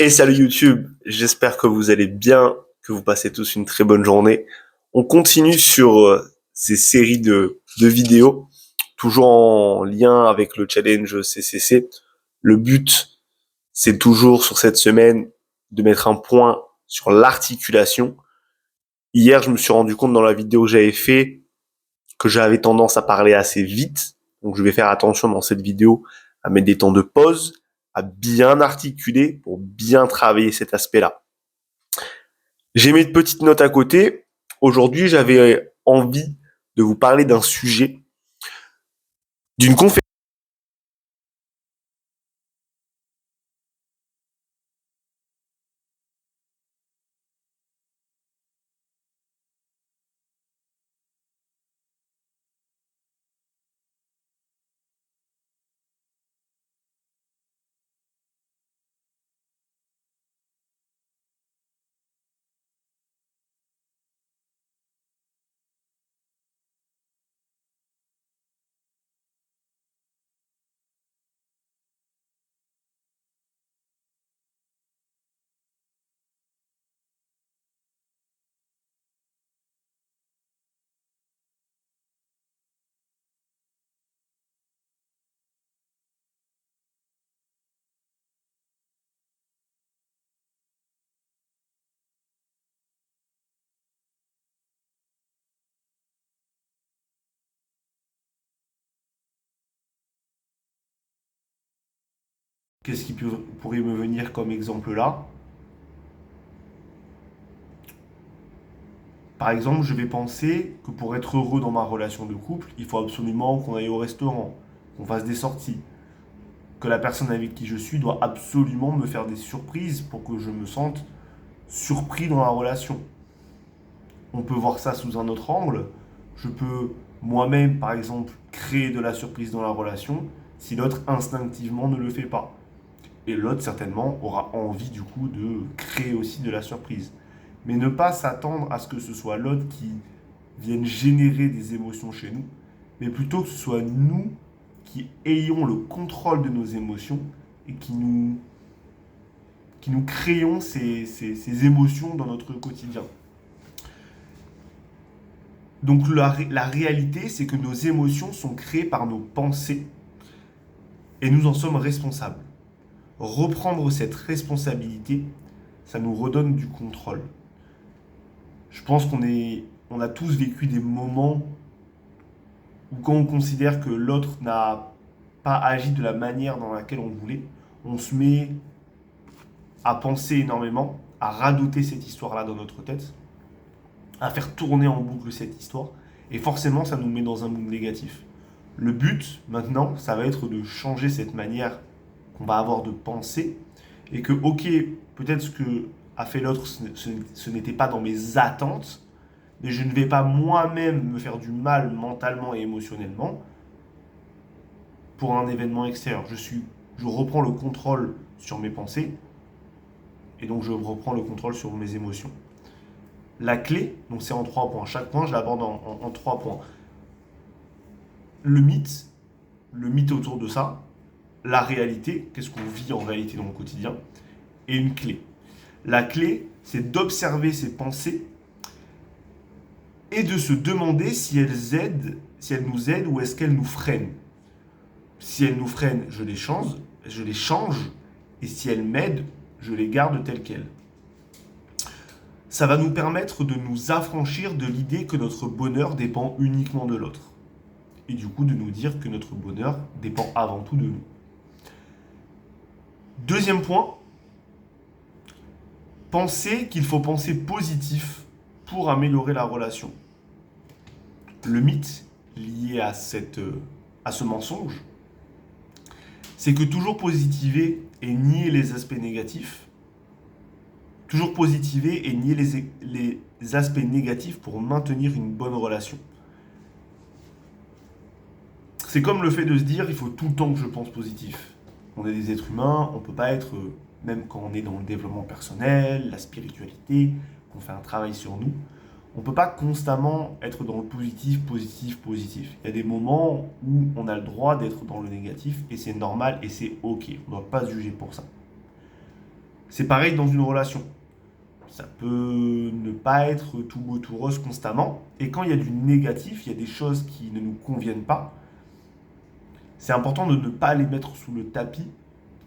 Et salut YouTube, j'espère que vous allez bien, que vous passez tous une très bonne journée. On continue sur ces séries de vidéos, toujours en lien avec le challenge CCC. Le but, c'est toujours sur cette semaine de mettre un point sur l'articulation. Hier, je me suis rendu compte dans la vidéo que j'avais fait que j'avais tendance à parler assez vite. Donc je vais faire attention dans cette vidéo à mettre des temps de pause, à bien articuler pour bien travailler cet aspect-là. J'ai mis une petite note à côté. Aujourd'hui, j'avais envie de vous parler d'un sujet, d'une conférence. Qu'est-ce qui pourrait me venir comme exemple là? Par exemple, je vais penser que pour être heureux dans ma relation de couple, il faut absolument qu'on aille au restaurant, qu'on fasse des sorties, que la personne avec qui je suis doit absolument me faire des surprises pour que je me sente surpris dans la relation. On peut voir ça sous un autre angle. Je peux moi-même, par exemple, créer de la surprise dans la relation si l'autre instinctivement ne le fait pas. Et l'autre, certainement, aura envie du coup de créer aussi de la surprise. Mais ne pas s'attendre à ce que ce soit l'autre qui vienne générer des émotions chez nous, mais plutôt que ce soit nous qui ayons le contrôle de nos émotions et qui nous créons ces émotions dans notre quotidien. Donc la réalité, c'est que nos émotions sont créées par nos pensées et nous en sommes responsables. Reprendre cette responsabilité, ça nous redonne du contrôle. Je pense on a tous vécu des moments où quand on considère que l'autre n'a pas agi de la manière dans laquelle on voulait, on se met à penser énormément, à radoter cette histoire-là dans notre tête, à faire tourner en boucle cette histoire, et forcément ça nous met dans un mood négatif. Le but maintenant, ça va être de changer cette manière qu'on va avoir de penser, et que ok, peut-être ce que a fait l'autre, ce n'était pas dans mes attentes, mais je ne vais pas moi-même me faire du mal mentalement et émotionnellement pour un événement extérieur. Je reprends le contrôle sur mes pensées, et donc je reprends le contrôle sur mes émotions. La clé, donc c'est en 3 points. Chaque point, je l'aborde en 3 points. Le mythe autour de ça, la réalité, qu'est-ce qu'on vit en réalité dans le quotidien, et une clé. La clé, c'est d'observer ses pensées et de se demander si elles nous aident ou est-ce qu'elles nous freinent. Si elles nous freinent, je les change, et si elles m'aident, je les garde telles quelles. Ça va nous permettre de nous affranchir de l'idée que notre bonheur dépend uniquement de l'autre. Et du coup, de nous dire que notre bonheur dépend avant tout de nous. Deuxième point, penser qu'il faut penser positif pour améliorer la relation. Le mythe lié à ce mensonge, c'est que toujours positiver et nier les aspects négatifs, toujours positiver et nier les aspects négatifs pour maintenir une bonne relation. C'est comme le fait de se dire il faut tout le temps que je pense positif. On est des êtres humains, on ne peut pas être, même quand on est dans le développement personnel, la spiritualité, qu'on fait un travail sur nous, on ne peut pas constamment être dans le positif, positif, positif. Il y a des moments où on a le droit d'être dans le négatif et c'est normal et c'est ok. On ne doit pas se juger pour ça. C'est pareil dans une relation. Ça peut ne pas être tout beau, tout rose constamment. Et quand il y a du négatif, il y a des choses qui ne nous conviennent pas, c'est important de ne pas les mettre sous le tapis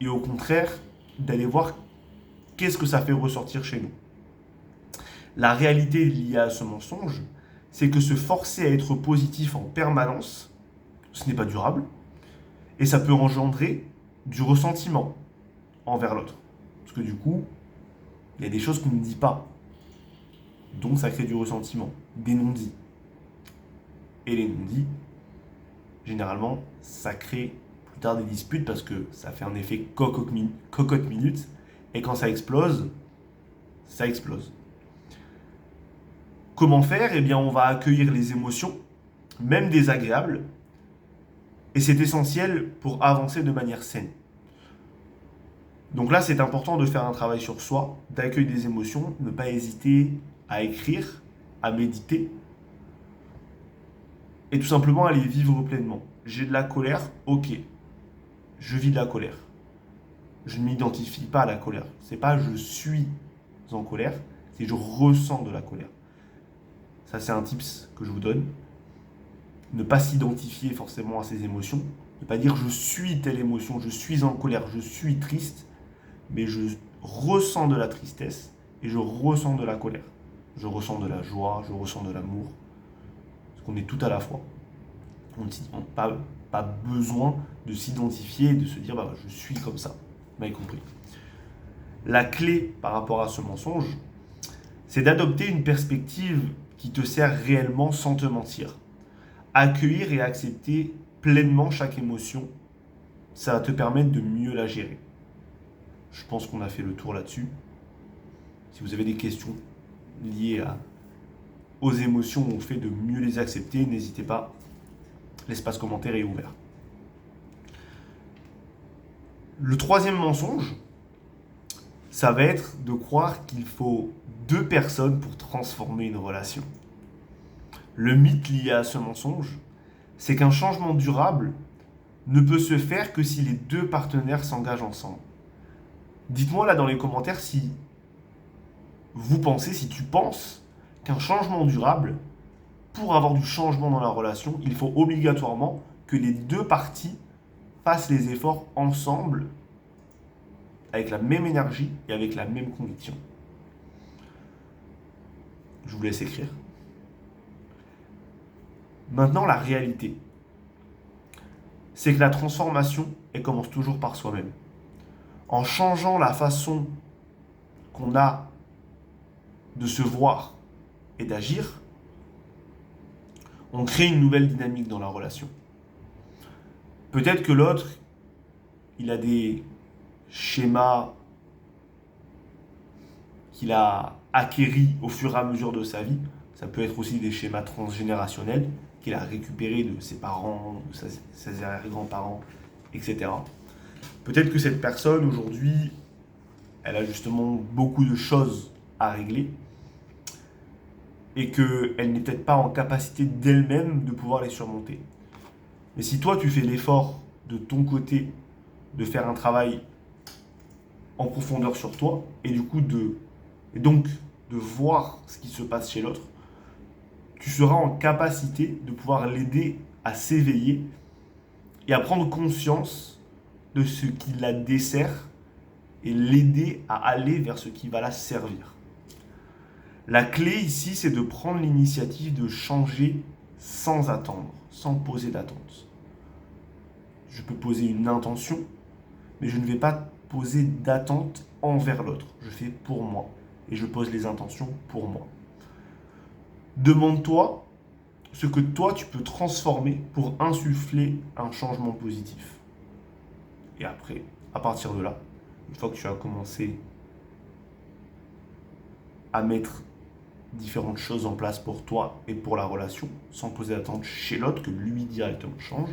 et au contraire d'aller voir qu'est-ce que ça fait ressortir chez nous. La réalité liée à ce mensonge, c'est que se forcer à être positif en permanence, ce n'est pas durable et ça peut engendrer du ressentiment envers l'autre. Parce que du coup, il y a des choses qu'on ne dit pas. Donc ça crée du ressentiment, des non-dits. Et les non-dits, généralement, ça crée plus tard des disputes parce que ça fait un effet cocotte minute. Et quand ça explose, ça explose. Comment faire? Eh bien, on va accueillir les émotions, même désagréables. Et c'est essentiel pour avancer de manière saine. Donc là, c'est important de faire un travail sur soi, d'accueil des émotions, ne pas hésiter à écrire, à méditer, et tout simplement à les vivre pleinement. J'ai de la colère, ok, je vis de la colère. Je ne m'identifie pas à la colère. C'est pas je suis en colère, c'est je ressens de la colère. Ça, c'est un tips que je vous donne. Ne pas s'identifier forcément à ces émotions. Ne pas dire je suis telle émotion, je suis en colère, je suis triste, mais je ressens de la tristesse et je ressens de la colère. Je ressens de la joie, je ressens de l'amour. Parce qu'on est tout à la fois. On n'a pas besoin de s'identifier et de se dire bah, je suis comme ça. Vous m'avez compris. La clé par rapport à ce mensonge, c'est d'adopter une perspective qui te sert réellement sans te mentir. Accueillir et accepter pleinement chaque émotion, ça va te permettre de mieux la gérer. Je pense qu'on a fait le tour là-dessus. Si vous avez des questions liées aux émotions, au fait de mieux les accepter, n'hésitez pas. L'espace commentaire est ouvert. Le troisième mensonge, ça va être de croire qu'il faut 2 personnes pour transformer une relation. Le mythe lié à ce mensonge, c'est qu'un changement durable ne peut se faire que si les 2 partenaires s'engagent ensemble. Dites-moi là dans les commentaires si si tu penses qu'un changement durable, pour avoir du changement dans la relation, il faut obligatoirement que les 2 parties fassent les efforts ensemble, avec la même énergie et avec la même conviction. Je vous laisse écrire. Maintenant, la réalité, c'est que la transformation, elle commence toujours par soi-même. En changeant la façon qu'on a de se voir et d'agir, on crée une nouvelle dynamique dans la relation. Peut-être que l'autre, il a des schémas qu'il a acquéris au fur et à mesure de sa vie. Ça peut être aussi des schémas transgénérationnels qu'il a récupérés de ses parents, de ses arrière-grands-parents, etc. Peut-être que cette personne, aujourd'hui, elle a justement beaucoup de choses à régler et qu'elle n'est peut-être pas en capacité d'elle-même de pouvoir les surmonter. Mais si toi, tu fais l'effort de ton côté de faire un travail en profondeur sur toi et donc de voir ce qui se passe chez l'autre, tu seras en capacité de pouvoir l'aider à s'éveiller et à prendre conscience de ce qui la dessert et l'aider à aller vers ce qui va la servir. La clé ici, c'est de prendre l'initiative de changer sans attendre, sans poser d'attente. Je peux poser une intention, mais je ne vais pas poser d'attente envers l'autre. Je fais pour moi et je pose les intentions pour moi. Demande-toi ce que toi tu peux transformer pour insuffler un changement positif. Et après, à partir de là, une fois que tu as commencé à mettre différentes choses en place pour toi et pour la relation, sans poser d'attente chez l'autre, que lui directement change,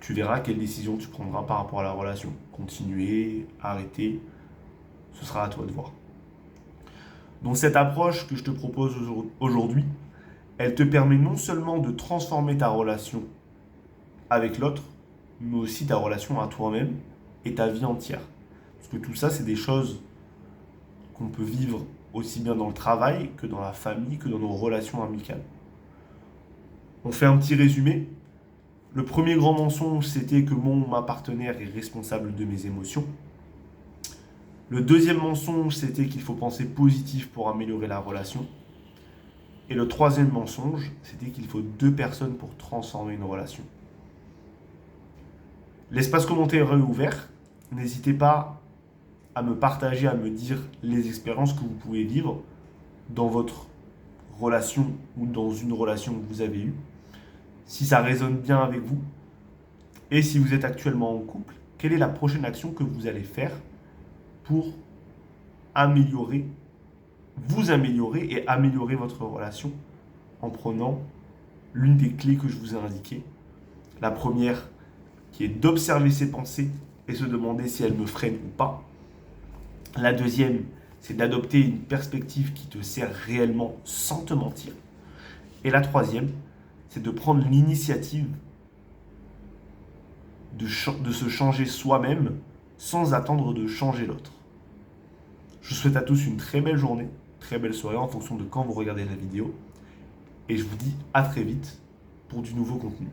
tu verras quelle décision tu prendras par rapport à la relation. Continuer, arrêter, ce sera à toi de voir. Donc cette approche que je te propose aujourd'hui, elle te permet non seulement de transformer ta relation avec l'autre, mais aussi ta relation à toi-même et ta vie entière. Parce que tout ça, c'est des choses qu'on peut vivre aussi bien dans le travail que dans la famille, que dans nos relations amicales. On fait un petit résumé. Le premier grand mensonge, c'était que ma partenaire est responsable de mes émotions. Le deuxième mensonge, c'était qu'il faut penser positif pour améliorer la relation. Et le troisième mensonge, c'était qu'il faut 2 personnes pour transformer une relation. L'espace commentaire est ouvert. N'hésitez pas à me partager, à me dire les expériences que vous pouvez vivre dans votre relation ou dans une relation que vous avez eue. Si ça résonne bien avec vous. Et si vous êtes actuellement en couple, quelle est la prochaine action que vous allez faire pour vous améliorer et améliorer votre relation en prenant l'une des clés que je vous ai indiquées. La première, qui est d'observer ses pensées et se demander si elles me freinent ou pas. La deuxième, c'est d'adopter une perspective qui te sert réellement sans te mentir. Et la troisième, c'est de prendre l'initiative de se changer soi-même sans attendre de changer l'autre. Je vous souhaite à tous une très belle journée, très belle soirée en fonction de quand vous regardez la vidéo. Et je vous dis à très vite pour du nouveau contenu.